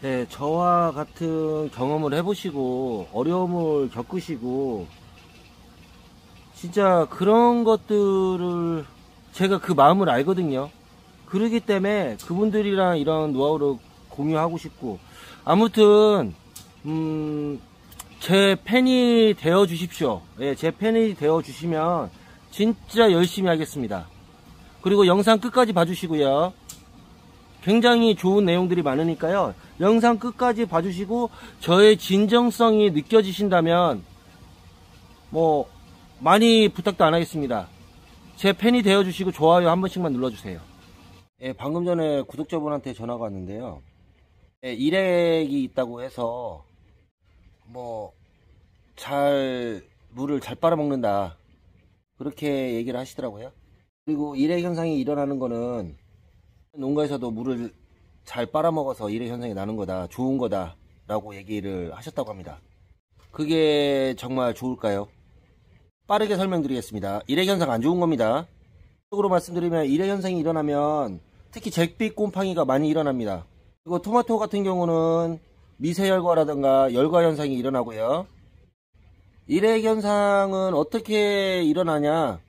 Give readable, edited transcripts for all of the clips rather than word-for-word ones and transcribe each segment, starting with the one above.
네, 저와 같은 경험을 해보시고 어려움을 겪으시고 진짜 그런 것들을 제가 그 마음을 알거든요. 그러기 때문에 그분들이랑 이런 노하우를 공유하고 싶고, 아무튼 제 팬이 되어 주십시오. 예, 제 팬이 되어 주시면 진짜 열심히 하겠습니다. 그리고 영상 끝까지 봐주시고요. 굉장히 좋은 내용들이 많으니까요. 영상 끝까지 봐주시고 저의 진정성이 느껴지신다면 뭐 많이 부탁도 안 하겠습니다. 제 팬이 되어주시고 좋아요 한 번씩만 눌러주세요. 예, 방금 전에 구독자분한테 전화가 왔는데요. 예, 일액이 있다고 해서 뭐 물을 잘 빨아먹는다 그렇게 얘기를 하시더라고요. 그리고 일액 현상이 일어나는 거는 농가에서도 물을 잘 빨아먹어서 일액 현상이 나는 거다, 좋은 거다 라고 얘기를 하셨다고 합니다. 그게 정말 좋을까요? 빠르게 설명드리겠습니다. 일액 현상 안 좋은 겁니다. 적으로 말씀드리면 일액 현상이 일어나면 특히 잿빛 곰팡이가 많이 일어납니다. 그리고 토마토 같은 경우는 미세열과라든가 열과 현상이 일어나고요. 일액 현상은 어떻게 일어나냐?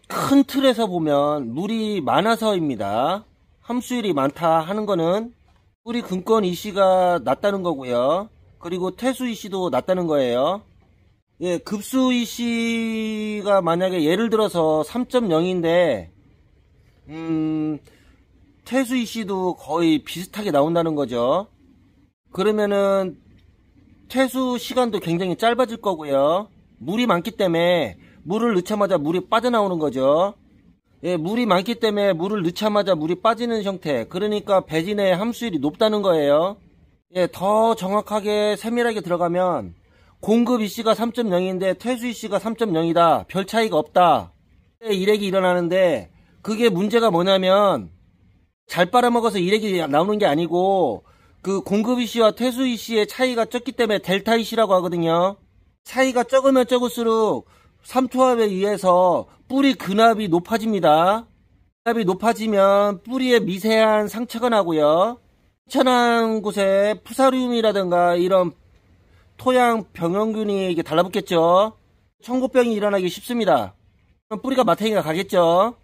큰 틀에서 보면 물이 많아서입니다. 함수율이 많다 하는 거는 뿌리 근권 이씨가 낮다는 거고요. 그리고 태수 이씨도 낮다는 거예요. 예, 급수 이씨가 만약에 예를 들어서 3.0인데 태수 이씨도 거의 비슷하게 나온다는 거죠. 그러면은 퇴수 시간도 굉장히 짧아질 거고요. 물이 많기 때문에 물을 넣자마자 물이 빠져나오는 거죠. 예, 물이 많기 때문에 물을 넣자마자 물이 빠지는 형태. 그러니까 배진의 함수율이 높다는 거예요. 예, 더 정확하게 세밀하게 들어가면 공급 이씨가 3.0인데 퇴수 이씨가 3.0이다. 별 차이가 없다. 일액이 일어나는데 그게 문제가 뭐냐면 잘 빨아먹어서 일액이 나오는 게 아니고 그 공급 이씨와 퇴수 이씨의 차이가 적기 때문에 델타 이씨라고 하거든요. 차이가 적으면 적을수록 삼투압에 의해서 뿌리 근압이 높아집니다. 근압이 높아지면 뿌리에 미세한 상처가 나고요. 천한 곳에 푸사리움이라든가 이런 토양 병원균이 이게 달라붙겠죠. 청고병이 일어나기 쉽습니다. 그럼 뿌리가 마탱이가 가겠죠.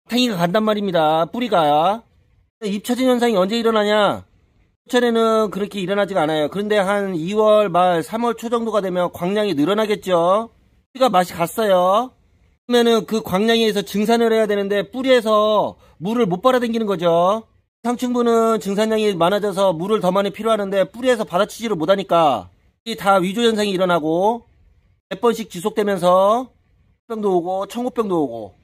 마탱이가 간단 말입니다. 뿌리가. 입처진 현상이 언제 일어나냐? 초철에는 그렇게 일어나지가 않아요. 그런데 한 2월 말 3월 초 정도가 되면 광량이 늘어나겠죠. 뿌리가 맛이 갔어요. 그러면은 그 광량에 의해서 증산을 해야 되는데 뿌리에서 물을 못 빨아당기는 거죠. 상층부는 증산량이 많아져서 물을 더 많이 필요하는데 뿌리에서 받아치지를 못하니까 다 위조 현상이 일어나고 몇 번씩 지속되면서 병도 오고 청고병도 오고,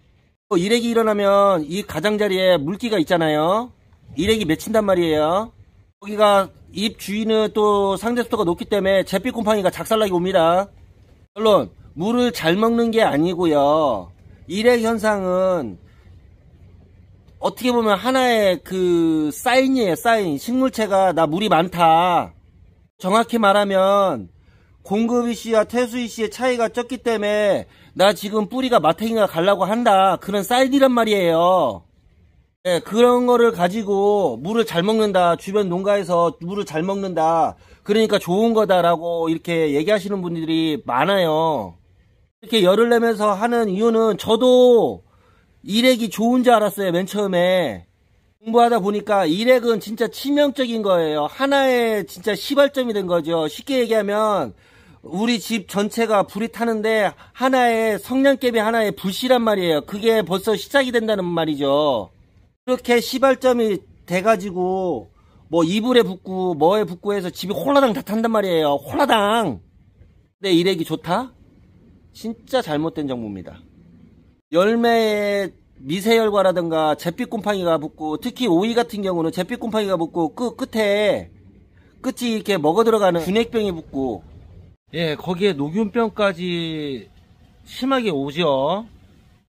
일액이 일어나면 이 가장자리에 물기가 있잖아요. 일액이 맺힌단 말이에요. 거기가 잎 주위는 또 상대수도가 높기 때문에 잿빛 곰팡이가 작살나게 옵니다. 물론 물을 잘 먹는 게 아니고요. 일액 현상은 어떻게 보면 하나의 그 사인이에요. 사인. 식물체가 나 물이 많다. 정확히 말하면 공급 이씨와 퇴수 이씨의 차이가 적기 때문에 나 지금 뿌리가 마탱이가 가려고 한다. 그런 사인이란 말이에요. 네, 그런 거를 가지고 물을 잘 먹는다. 주변 농가에서 물을 잘 먹는다. 그러니까 좋은 거다라고 이렇게 얘기하시는 분들이 많아요. 이렇게 열을 내면서 하는 이유는 저도 일액이 좋은 줄 알았어요. 맨 처음에. 공부하다 보니까 일액은 진짜 치명적인 거예요. 하나의 진짜 시발점이 된 거죠. 쉽게 얘기하면 우리 집 전체가 불이 타는데 하나의 성냥개비 하나의 불씨란 말이에요. 그게 벌써 시작이 된다는 말이죠. 그렇게 시발점이 돼가지고 뭐 이불에 붙고 뭐에 붙고 해서 집이 홀라당 다 탄단 말이에요. 홀라당. 근데 일액이 좋다? 진짜 잘못된 정보입니다. 열매에 미세열과라든가 잿빛 곰팡이가 붙고, 특히 오이 같은 경우는 잿빛 곰팡이가 붙고 끝이 이렇게 먹어 들어가는 균핵병이 붙고, 예, 거기에 녹균병까지 심하게 오죠.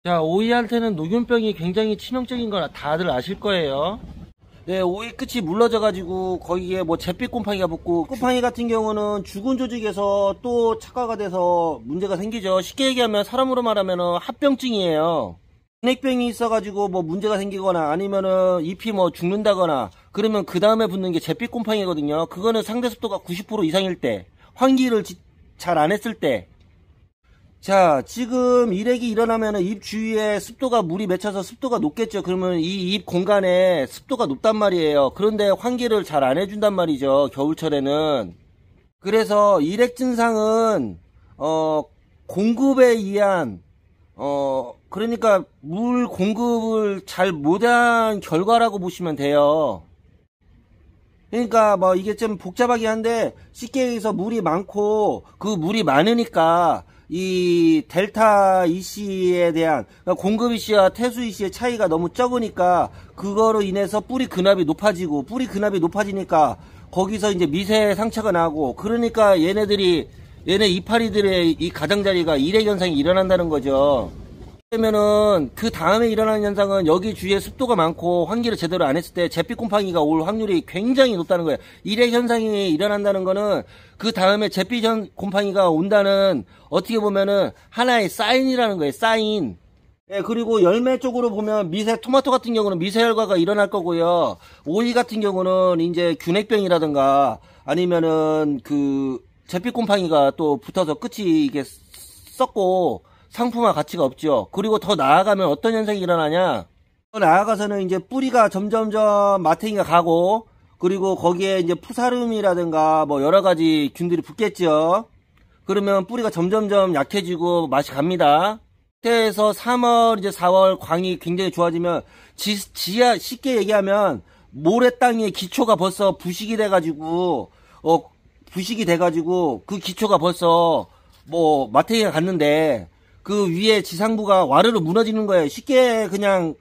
자, 오이한테는 녹균병이 굉장히 치명적인 걸 다들 아실 거예요. 네, 오이 끝이 물러져 가지고 거기에 뭐 잿빛 곰팡이가 붙고, 곰팡이 같은 경우는 죽은 조직에서 또 착화가 돼서 문제가 생기죠. 쉽게 얘기하면 사람으로 말하면 합병증이에요. 진액병이 있어가지고 뭐 문제가 생기거나 아니면은 잎이 뭐 죽는다거나 그러면 그 다음에 붙는 게 잿빛곰팡이거든요. 그거는 상대 습도가 90% 이상일 때, 환기를 잘 안 했을 때. 자, 지금 일액이 일어나면은 잎 주위에 습도가 물이 맺혀서 습도가 높겠죠. 그러면 이 잎 공간에 습도가 높단 말이에요. 그런데 환기를 잘 안 해준단 말이죠. 겨울철에는. 그래서 일액 증상은 공급에 의한 그러니까 물 공급을 잘 못한 결과라고 보시면 돼요. 그러니까 뭐 이게 좀 복잡하긴 한데 쉽게 얘기해서 물이 많고 그 물이 많으니까 이 델타 EC에 대한 그러니까 공급 EC와 태수 EC의 차이가 너무 적으니까 그거로 인해서 뿌리 근압이 높아지고 뿌리 근압이 높아지니까 거기서 이제 미세 상처가 나고 그러니까 얘네 이파리들의 이 가장자리가 일액 현상이 일어난다는 거죠. 그러면은 그 다음에 일어나는 현상은 여기 주위에 습도가 많고 환기를 제대로 안 했을 때 잿빛곰팡이가 올 확률이 굉장히 높다는 거예요. 일액 현상이 일어난다는 거는 그 다음에 잿빛곰팡이가 온다는 어떻게 보면은 하나의 사인이라는 거예요. 사인. 예, 그리고 열매 쪽으로 보면 미세 토마토 같은 경우는 미세혈과가 일어날 거고요. 오이 같은 경우는 이제 균핵병이라든가 아니면은 그 잿빛곰팡이가 또 붙어서 끝이 이게 썩고 상품화 가치가 없죠. 그리고 더 나아가면 어떤 현상이 일어나냐? 더 나아가서는 이제 뿌리가 점점점 마탱이가 가고 그리고 거기에 이제 푸사름이라든가 뭐 여러 가지 균들이 붙겠죠. 그러면 뿌리가 점점점 약해지고 맛이 갑니다. 그때에서 3월 이제 4월 광이 굉장히 좋아지면 지하 쉽게 얘기하면 모래 땅의 기초가 벌써 부식이 돼가지고 그 기초가 벌써 뭐 마탱이가 갔는데 그 위에 지상부가 와르르 무너지는 거예요. 쉽게 그냥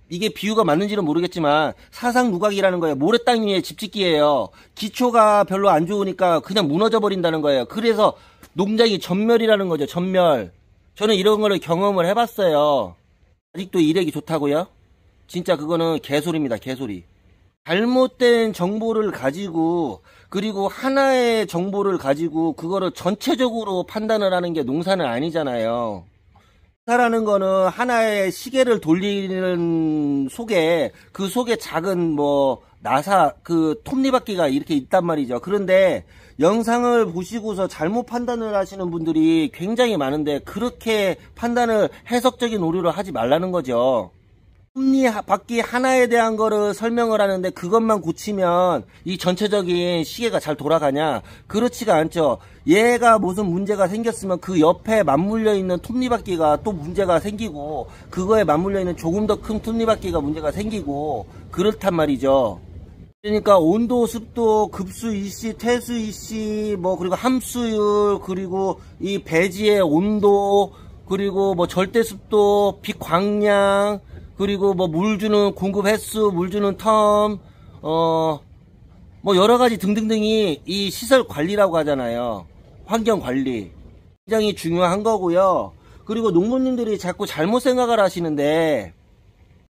이게 비유가 맞는지는 모르겠지만 사상누각이라는 거예요. 모래 땅 위에 집 짓기예요. 기초가 별로 안 좋으니까 그냥 무너져 버린다는 거예요. 그래서 농장이 전멸이라는 거죠. 전멸. 저는 이런 거를 경험을 해봤어요. 아직도 일액이 좋다고요? 진짜 그거는 개소리입니다. 개소리. 잘못된 정보를 가지고 그리고 하나의 정보를 가지고 그거를 전체적으로 판단을 하는 게 농사는 아니잖아요. 농사라는 거는 하나의 시계를 돌리는 속에 그 속에 작은 뭐 나사 그 톱니바퀴가 이렇게 있단 말이죠. 그런데 영상을 보시고서 잘못 판단을 하시는 분들이 굉장히 많은데 그렇게 판단을 해석적인 오류를 하지 말라는 거죠. 톱니바퀴 하나에 대한 거를 설명을 하는데 그것만 고치면 이 전체적인 시계가 잘 돌아가냐? 그렇지가 않죠. 얘가 무슨 문제가 생겼으면 그 옆에 맞물려 있는 톱니바퀴가 또 문제가 생기고 그거에 맞물려 있는 조금 더 큰 톱니바퀴가 문제가 생기고 그렇단 말이죠. 그러니까 온도, 습도, 급수 EC, 퇴수 EC, 뭐 그리고 함수율, 그리고 이 배지의 온도, 그리고 뭐 절대 습도, 빛 광량, 그리고 뭐 물 주는 공급 횟수, 물 주는 텀, 뭐 여러 가지 등등등이 이 시설 관리라고 하잖아요. 환경 관리. 굉장히 중요한 거고요. 그리고 농부님들이 자꾸 잘못 생각을 하시는데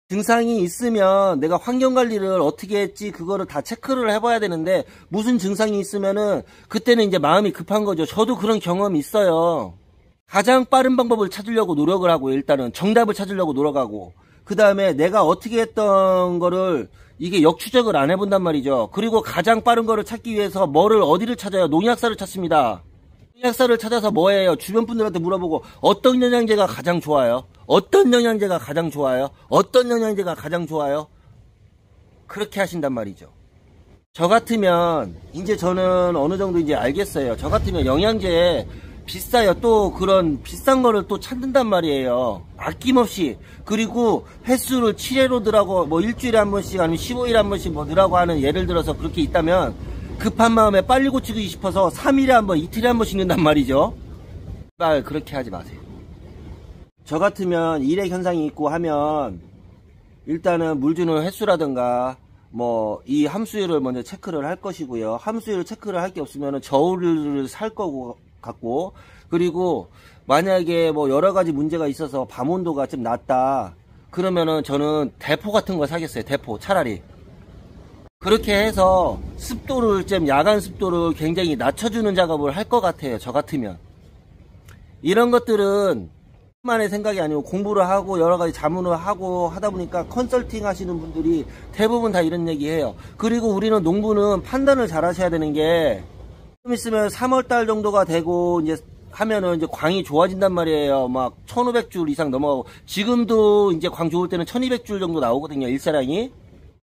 증상이 있으면 내가 환경 관리를 어떻게 했지 그거를 다 체크를 해봐야 되는데 무슨 증상이 있으면은 그때는 이제 마음이 급한 거죠. 저도 그런 경험이 있어요. 가장 빠른 방법을 찾으려고 노력을 하고 일단은 정답을 찾으려고 노력하고 그 다음에 내가 어떻게 했던 거를 이게 역추적을 안 해본단 말이죠. 그리고 가장 빠른 거를 찾기 위해서 어디를 찾아요? 농약사를 찾습니다. 농약사를 찾아서 뭐예요? 주변 분들한테 물어보고 어떤 영양제가 가장 좋아요? 어떤 영양제가 가장 좋아요? 어떤 영양제가 가장 좋아요? 그렇게 하신단 말이죠. 저 같으면 이제 저는 어느 정도 이제 알겠어요. 저 같으면 영양제 비싸요. 또 그런 비싼 거를 또 찾는단 말이에요. 아낌없이. 그리고 횟수를 7회로 넣으라고 뭐 일주일에 한 번씩 아니면 15일에 한 번씩 뭐 넣으라고 하는 예를 들어서 그렇게 있다면 급한 마음에 빨리 고치고 싶어서 3일에 한 번, 이틀에 한 번씩 넣는단 말이죠. 제발 그렇게 하지 마세요. 저 같으면 일액 현상이 있고 하면 일단은 물 주는 횟수라든가 뭐 이 함수율을 먼저 체크를 할 것이고요. 함수율 체크를 할 게 없으면 저울을 살 거고 같고 그리고 만약에 뭐 여러 가지 문제가 있어서 밤 온도가 좀 낮다 그러면은 저는 대포 같은 거 사겠어요. 대포 차라리 그렇게 해서 습도를 좀 야간 습도를 굉장히 낮춰주는 작업을 할 것 같아요. 저 같으면 이런 것들은 만의 생각이 아니고 공부를 하고 여러 가지 자문을 하고 하다 보니까 컨설팅 하시는 분들이 대부분 다 이런 얘기 해요. 그리고 우리는 농부는 판단을 잘 하셔야 되는 게, 좀 있으면 3월달 정도가 되고 이제 하면은 이제 광이 좋아진단 말이에요. 막 1500줄 이상 넘어가고, 지금도 이제 광 좋을 때는 1200줄 정도 나오거든요, 일사량이.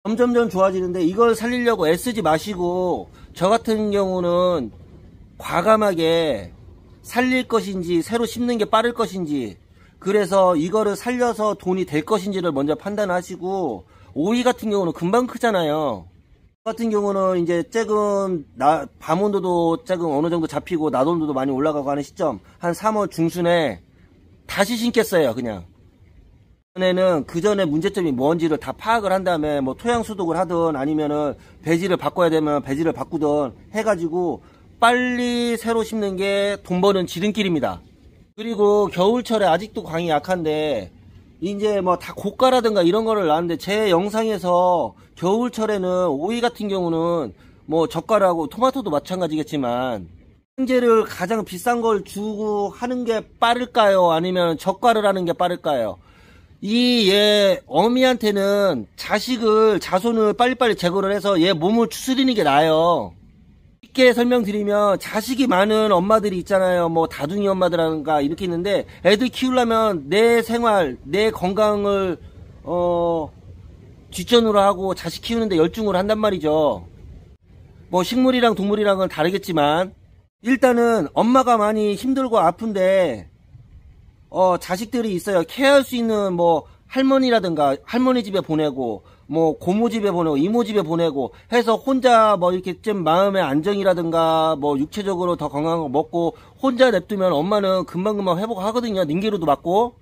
점점점 좋아지는데 이걸 살리려고 애쓰지 마시고, 저 같은 경우는 과감하게 살릴 것인지 새로 심는 게 빠를 것인지, 그래서 이거를 살려서 돈이 될 것인지를 먼저 판단하시고, 오이 같은 경우는 금방 크잖아요. 같은 경우는 이제 조금 밤온도도 조금 어느 정도 잡히고 낮 온도도 많이 올라가고 하는 시점, 한 3월 중순에 다시 심겠어요. 그냥 전에는 그 전에 문제점이 뭔지를 다 파악을 한 다음에 뭐 토양 수독을 하든 아니면은 배지를 바꿔야 되면 배지를 바꾸든 해가지고 빨리 새로 심는 게 돈 버는 지름길입니다. 그리고 겨울철에 아직도 광이 약한데 이제 뭐 다 고가라든가 이런 거를 놨는데, 제 영상에서 겨울철에는 오이 같은 경우는 뭐 젓가락하고 토마토도 마찬가지겠지만, 현재를 가장 비싼 걸 주고 하는 게 빠를까요? 아니면 젓가락을 하는 게 빠를까요? 얘 어미한테는 자손을 빨리빨리 제거를 해서 얘 몸을 추스리는 게 나아요. 쉽게 설명드리면, 자식이 많은 엄마들이 있잖아요. 뭐 다둥이 엄마들인가 이렇게 있는데, 애들 키우려면 내 생활, 내 건강을 뒷전으로 하고 자식 키우는데 열중을 한단 말이죠. 뭐 식물이랑 동물이랑은 다르겠지만, 일단은 엄마가 많이 힘들고 아픈데 자식들이 있어요. 케어할 수 있는 뭐 할머니라든가 할머니 집에 보내고, 뭐 고모 집에 보내고 이모 집에 보내고 해서 혼자 뭐 이렇게 좀 마음의 안정이라든가 뭐 육체적으로 더 건강한 거 먹고 혼자 냅두면 엄마는 금방금방 회복하거든요. 닌게루도 맞고.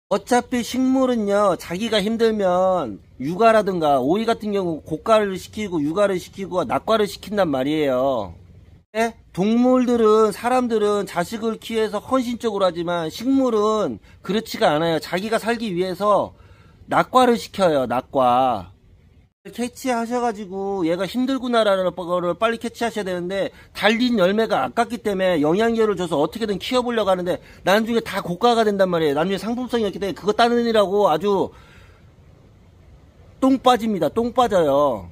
어차피 식물은요, 자기가 힘들면 육아라든가 오이 같은 경우 고가를 시키고 육아를 시키고 낙과를 시킨단 말이에요. 네? 동물들은, 사람들은 자식을 키워서 헌신적으로 하지만 식물은 그렇지가 않아요. 자기가 살기 위해서 낙과를 시켜요. 낙과. 캐치하셔가지고 얘가 힘들구나라는 거를 빨리 캐치하셔야 되는데, 달린 열매가 아깝기 때문에 영양제를 줘서 어떻게든 키워보려고 하는데 나중에 다 고가가 된단 말이에요. 나중에 상품성이 없기 때문에 그거 따느니라고 아주 똥 빠집니다. 똥 빠져요.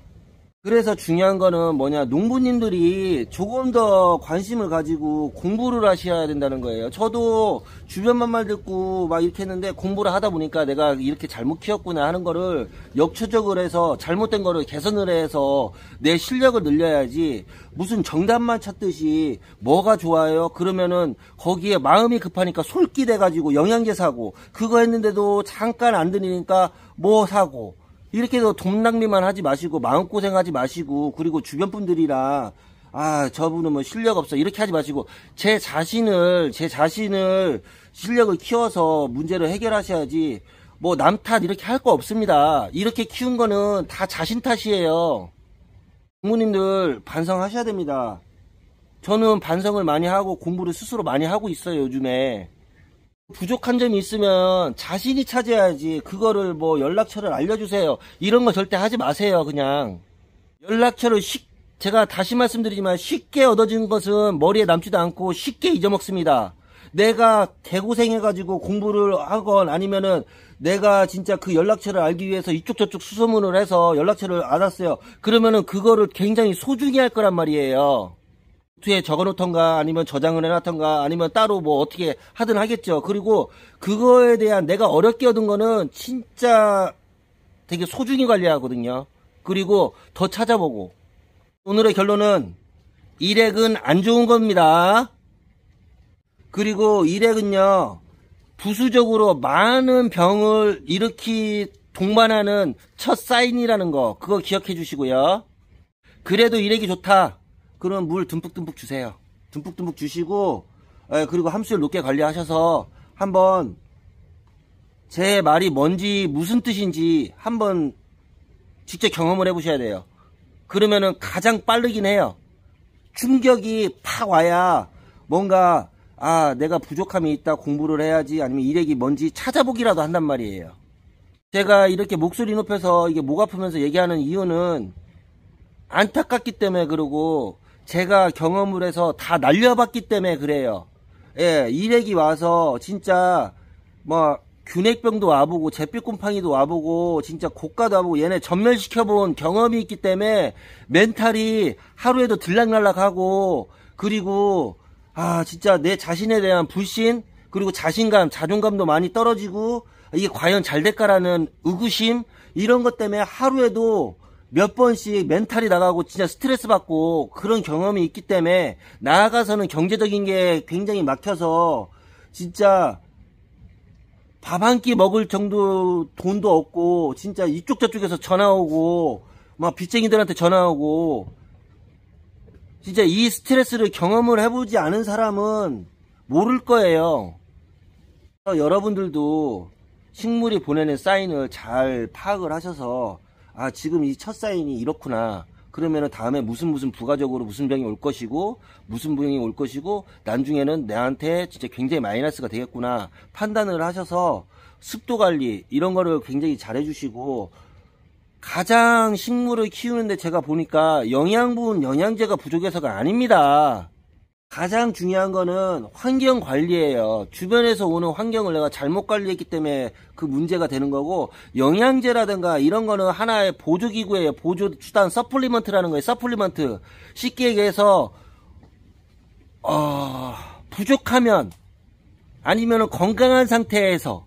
그래서 중요한 거는 뭐냐, 농부님들이 조금 더 관심을 가지고 공부를 하셔야 된다는 거예요. 저도 주변만 말 듣고 막 이렇게 했는데, 공부를 하다 보니까 내가 이렇게 잘못 키웠구나 하는 거를 역초적으로 해서 잘못된 거를 개선을 해서 내 실력을 늘려야지, 무슨 정답만 찾듯이 뭐가 좋아요? 그러면은 거기에 마음이 급하니까 솔깃해 가지고 영양제 사고, 그거 했는데도 잠깐 안 들리니까 뭐 사고, 이렇게 해서 돈 낭비만 하지 마시고 마음고생 하지 마시고, 그리고 주변 분들이랑 저분은 뭐 실력 없어 이렇게 하지 마시고, 제 자신을 실력을 키워서 문제를 해결하셔야지, 뭐 남 탓 이렇게 할 거 없습니다. 이렇게 키운 거는 다 자신 탓이에요. 부모님들 반성하셔야 됩니다. 저는 반성을 많이 하고 공부를 스스로 많이 하고 있어요. 요즘에 부족한 점이 있으면 자신이 찾아야지, 그거를 뭐 연락처를 알려주세요 이런 거 절대 하지 마세요. 그냥 연락처를 제가 다시 말씀드리지만, 쉽게 얻어진 것은 머리에 남지도 않고 쉽게 잊어먹습니다. 내가 개고생해가지고 공부를 하건 아니면은 내가 진짜 그 연락처를 알기 위해서 이쪽 저쪽 수소문을 해서 연락처를 알았어요. 그러면은 그거를 굉장히 소중히 할 거란 말이에요. 노트에 적어놓던가 아니면 저장을 해놨던가 아니면 따로 뭐 어떻게 하든 하겠죠. 그리고 그거에 대한 내가 어렵게 얻은 거는 진짜 되게 소중히 관리하거든요. 그리고 더 찾아보고. 오늘의 결론은, 일액은 안 좋은 겁니다. 그리고 일액은요, 부수적으로 많은 병을 동반하는 첫 사인이라는 거, 그거 기억해 주시고요. 그래도 일액이 좋다, 그럼 물 듬뿍듬뿍 주세요. 듬뿍듬뿍 주시고, 그리고 함수를 높게 관리하셔서 한번 제 말이 뭔지 무슨 뜻인지 한번 직접 경험을 해보셔야 돼요. 그러면은 가장 빠르긴 해요. 충격이 팍 와야 뭔가 내가 부족함이 있다, 공부를 해야지, 아니면 일액이 뭔지 찾아보기라도 한단 말이에요. 제가 이렇게 목소리 높여서 이게 목 아프면서 얘기하는 이유는 안타깝기 때문에 그러고, 제가 경험을 해서 다 날려봤기 때문에 그래요. 예, 일액이 와서 진짜 뭐 균핵병도 와보고 잿빛곰팡이도 와보고 진짜 고가도 와보고 얘네 전멸시켜본 경험이 있기 때문에 멘탈이 하루에도 들락날락하고, 그리고 진짜 내 자신에 대한 불신, 그리고 자신감, 자존감도 많이 떨어지고, 이게 과연 잘 될까라는 의구심, 이런 것 때문에 하루에도 몇 번씩 멘탈이 나가고 진짜 스트레스 받고 그런 경험이 있기 때문에, 나아가서는 경제적인 게 굉장히 막혀서 진짜 밥 한 끼 먹을 정도 돈도 없고, 진짜 이쪽 저쪽에서 전화 오고 막 빚쟁이들한테 전화 오고, 진짜 이 스트레스를 경험을 해보지 않은 사람은 모를 거예요. 여러분들도 식물이 보내는 사인을 잘 파악을 하셔서, 지금 이 첫 사인이 이렇구나, 그러면은 다음에 무슨 부가적으로 무슨 병이 올 것이고, 무슨 병이 올 것이고, 나중에는 내한테 진짜 굉장히 마이너스가 되겠구나 판단을 하셔서 습도 관리 이런 거를 굉장히 잘 해주시고, 가장 식물을 키우는데 제가 보니까 영양분, 영양제가 부족해서가 아닙니다. 가장 중요한 거는 환경 관리예요. 주변에서 오는 환경을 내가 잘못 관리했기 때문에 그 문제가 되는 거고, 영양제라든가 이런 거는 하나의 보조기구예요. 보조수단, 서플리먼트라는 거예요. 서플리먼트. 쉽게 얘기해서 부족하면, 아니면 건강한 상태에서,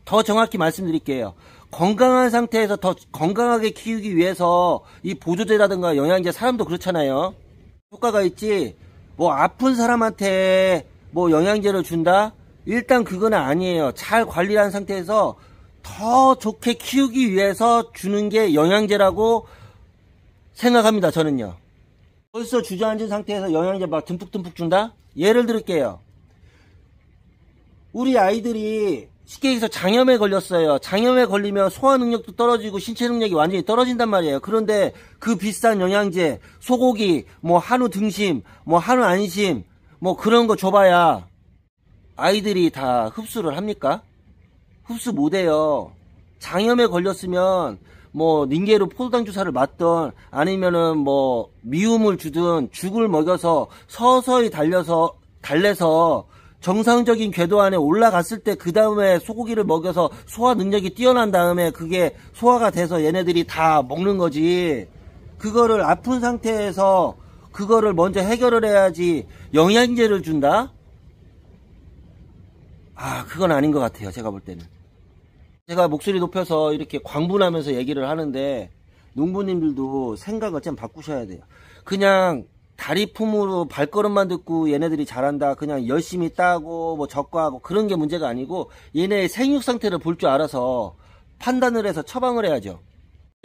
더 정확히 말씀드릴게요. 건강한 상태에서 더 건강하게 키우기 위해서 이 보조제라든가 영양제, 사람도 그렇잖아요. 효과가 있지, 뭐 아픈 사람한테 뭐 영양제를 준다? 일단 그건 아니에요. 잘 관리한 상태에서 더 좋게 키우기 위해서 주는 게 영양제라고 생각합니다, 저는요. 벌써 주저앉은 상태에서 영양제 막 듬뿍듬뿍 준다? 예를 들을게요. 우리 아이들이 쉽게 얘기해서 장염에 걸렸어요. 장염에 걸리면 소화 능력도 떨어지고 신체 능력이 완전히 떨어진단 말이에요. 그런데 그 비싼 영양제, 소고기, 뭐 한우 등심, 뭐 한우 안심, 뭐 그런 거 줘봐야 아이들이 다 흡수를 합니까? 흡수 못해요. 장염에 걸렸으면 뭐 닌게로 포도당 주사를 맞던, 아니면은 뭐 미움을 주든 죽을 먹여서 서서히 달래서 정상적인 궤도 안에 올라갔을 때, 그 다음에 소고기를 먹여서 소화 능력이 뛰어난 다음에 그게 소화가 돼서 얘네들이 다 먹는 거지. 그거를 아픈 상태에서 그거를 먼저 해결을 해야지 영양제를 준다? 그건 아닌 것 같아요, 제가 볼 때는. 제가 목소리 높여서 이렇게 광분하면서 얘기를 하는데, 농부님들도 생각을 좀 바꾸셔야 돼요. 그냥 다리품으로 발걸음만 듣고 얘네들이 잘한다, 그냥 열심히 따고 뭐 적과하고 그런 게 문제가 아니고, 얘네의 생육 상태를 볼 줄 알아서 판단을 해서 처방을 해야죠.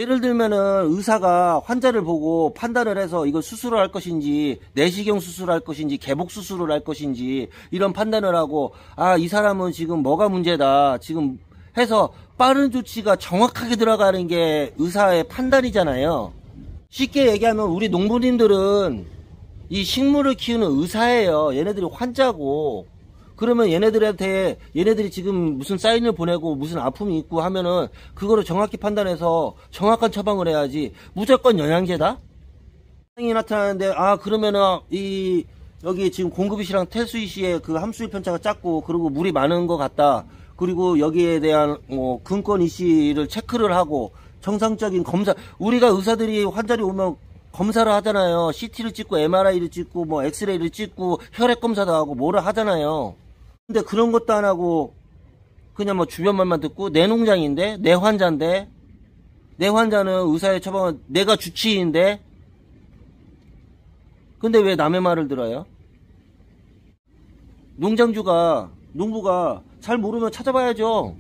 예를 들면은 의사가 환자를 보고 판단을 해서 이걸 수술을 할 것인지, 내시경 수술을 할 것인지, 개복 수술을 할 것인지 이런 판단을 하고, 이 사람은 지금 뭐가 문제다 지금 해서 빠른 조치가 정확하게 들어가는 게 의사의 판단이잖아요. 쉽게 얘기하면 우리 농부님들은 이 식물을 키우는 의사예요. 얘네들이 환자고. 그러면 얘네들이 지금 무슨 사인을 보내고 무슨 아픔이 있고 하면은 그거를 정확히 판단해서 정확한 처방을 해야지, 무조건 영양제다? 상이 나타나는데, 그러면은 여기 지금 공급이시랑 퇴수이시의 그 함수일 편차가 작고, 그리고 물이 많은 것 같다, 그리고 여기에 대한 근권 이시를 체크를 하고 정상적인 검사, 우리가 의사들이 환자들이 오면 검사를 하잖아요. CT를 찍고 MRI를 찍고 뭐 엑스레이를 찍고 혈액 검사도 하고 뭐를 하잖아요. 근데 그런 것도 안 하고 그냥 뭐 주변 말만 듣고, 내 농장인데, 내 환자인데, 내 환자는 의사의 처방은 내가 주치의인데, 근데 왜 남의 말을 들어요? 농부가 잘 모르면 찾아봐야죠.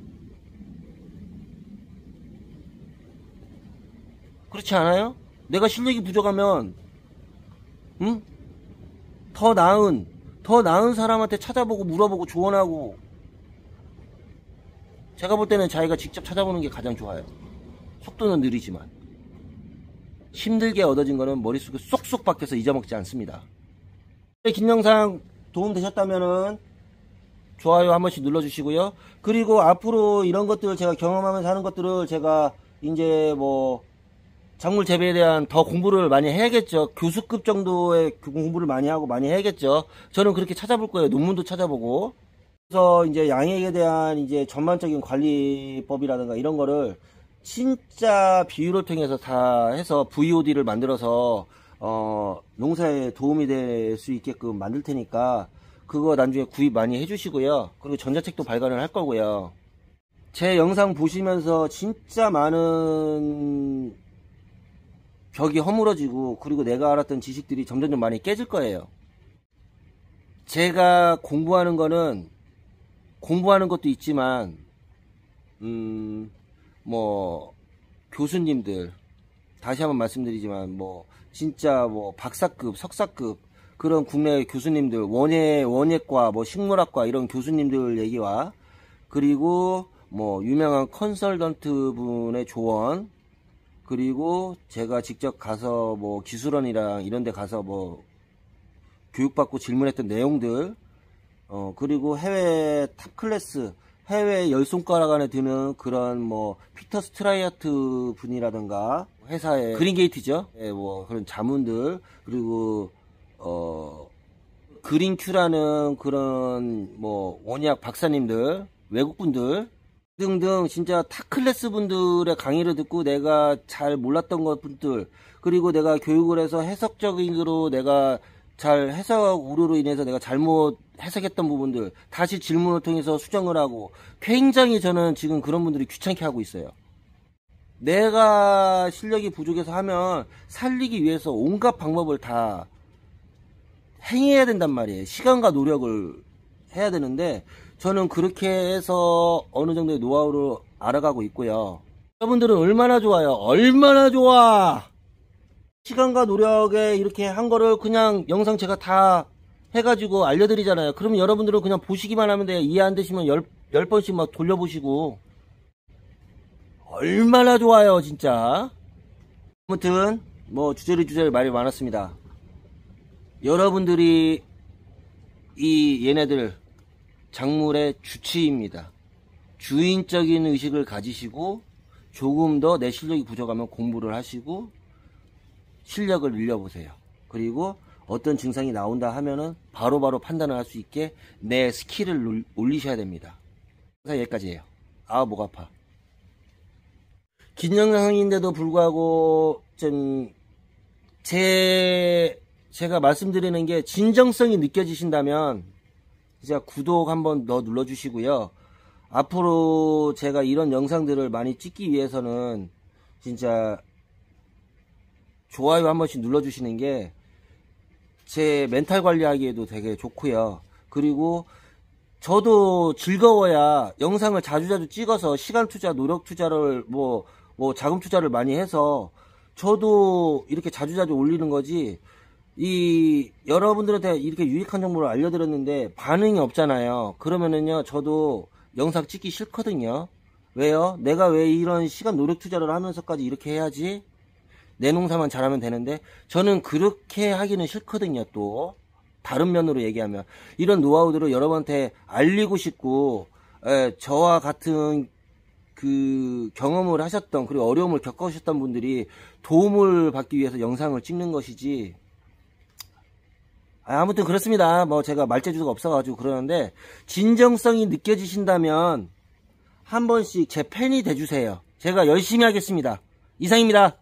그렇지 않아요? 내가 실력이 부족하면 더 나은 사람한테 찾아보고 물어보고 조언하고. 제가 볼 때는 자기가 직접 찾아보는 게 가장 좋아요. 속도는 느리지만 힘들게 얻어진 거는 머릿속에 쏙쏙 박혀서 잊어먹지 않습니다. 긴 영상 도움 되셨다면은 좋아요 한 번씩 눌러주시고요. 그리고 앞으로 이런 것들 제가 경험하면서 하는 것들을 제가 이제 뭐 작물 재배에 대한 더 공부를 많이 해야겠죠. 교수급 정도의 공부를 많이 하고 많이 해야겠죠. 저는 그렇게 찾아볼 거예요. 논문도 찾아보고. 그래서 이제 양액에 대한 이제 전반적인 관리법이라든가 이런 거를 진짜 비율을 통해서 다 해서 VOD를 만들어서 농사에 도움이 될 수 있게끔 만들 테니까 그거 나중에 구입 많이 해주시고요. 그리고 전자책도 발간을 할 거고요. 제 영상 보시면서 진짜 많은 벽이 허물어지고 그리고 내가 알았던 지식들이 점점 많이 깨질 거예요. 제가 공부하는 거는 공부하는 것도 있지만 뭐 교수님들 다시 한번 말씀드리지만 뭐 진짜 뭐 박사급 석사급 그런 국내 교수님들 원예과 뭐 식물학과 이런 교수님들 얘기와 그리고 뭐 유명한 컨설턴트 분의 조언 그리고 제가 직접 가서 뭐 기술원이랑 이런 데 가서 뭐 교육받고 질문했던 내용들 그리고 해외 탑클래스 해외 열 손가락 안에 드는 그런 뭐 피터 스트라이아트 분이라든가 회사의 그린게이트죠. 예, 뭐 그런 자문들 그리고 그린큐라는 그런 뭐 원예학 박사님들 외국분들 등등 진짜 탑클래스 분들의 강의를 듣고 내가 잘 몰랐던 것들 그리고 내가 교육을 해서 해석적으로 내가 잘 해석 오류로 인해서 내가 잘못 해석했던 부분들 다시 질문을 통해서 수정을 하고 굉장히 저는 지금 그런 분들이 귀찮게 하고 있어요. 내가 실력이 부족해서 하면 살리기 위해서 온갖 방법을 다 행해야 된단 말이에요. 시간과 노력을 해야 되는데 저는 그렇게 해서 어느 정도의 노하우를 알아가고 있고요. 여러분들은 얼마나 좋아요. 얼마나 좋아. 시간과 노력에 이렇게 한 거를 그냥 영상 제가 다 해가지고 알려드리잖아요. 그러면 여러분들은 그냥 보시기만 하면 돼요. 이해 안 되시면 10번씩 막 돌려보시고. 얼마나 좋아요 진짜. 아무튼 뭐 주저리 말이 많았습니다. 여러분들이 얘네들 작물의 주치입니다. 주인적인 의식을 가지시고 조금 더 내 실력이 부족하면 공부를 하시고 실력을 늘려보세요. 그리고 어떤 증상이 나온다 하면은 바로바로 판단을 할 수 있게 내 스킬을 올리셔야 됩니다. 그래서 여기까지예요. 아, 목 아파. 긴 영상인데도 불구하고 제가 말씀드리는 게 진정성이 느껴지신다면 진짜 구독 한번 더 눌러주시고요. 앞으로 제가 이런 영상들을 많이 찍기 위해서는 진짜 좋아요 한 번씩 눌러주시는 게 제 멘탈 관리하기에도 되게 좋고요. 그리고 저도 즐거워야 영상을 자주자주 찍어서 시간 투자, 노력 투자를 뭐 자금 투자를 많이 해서 저도 이렇게 자주자주 올리는 거지. 여러분들한테 이렇게 유익한 정보를 알려드렸는데 반응이 없잖아요. 그러면은요, 저도 영상 찍기 싫거든요. 왜요? 내가 왜 이런 시간 노력 투자를 하면서까지 이렇게 해야지? 내 농사만 잘하면 되는데 저는 그렇게 하기는 싫거든요. 또 다른 면으로 얘기하면 이런 노하우들을 여러분한테 알리고 싶고 저와 같은 그 경험을 하셨던 그리고 어려움을 겪으셨던 분들이 도움을 받기 위해서 영상을 찍는 것이지. 아무튼 그렇습니다. 뭐 제가 말재주가 없어가지고 그러는데 진정성이 느껴지신다면 한 번씩 제 팬이 돼주세요. 제가 열심히 하겠습니다. 이상입니다.